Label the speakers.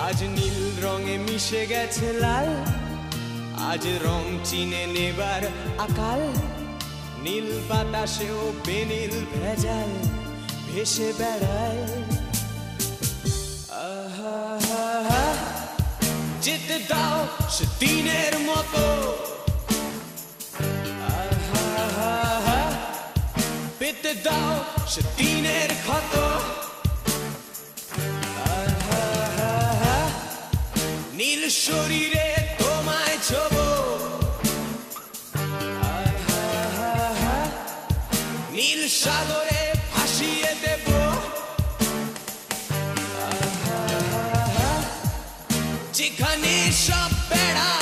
Speaker 1: আজ নীল রঙে মিশে গেছে লাল, আজ রং চিনে নেবার আকাল। নীল বাতাসেও বেনীল ভেজাল ভেসে বেড়ায়। আহা, যেতে দাও সে দিনের মতো। আহা, পেতে দাও সে দিনের ক্ষত। নীল শরীরে তোমায় ছোব, নীল সাগরে ভাসিয়ে দেব। যেখানে সব বেড়া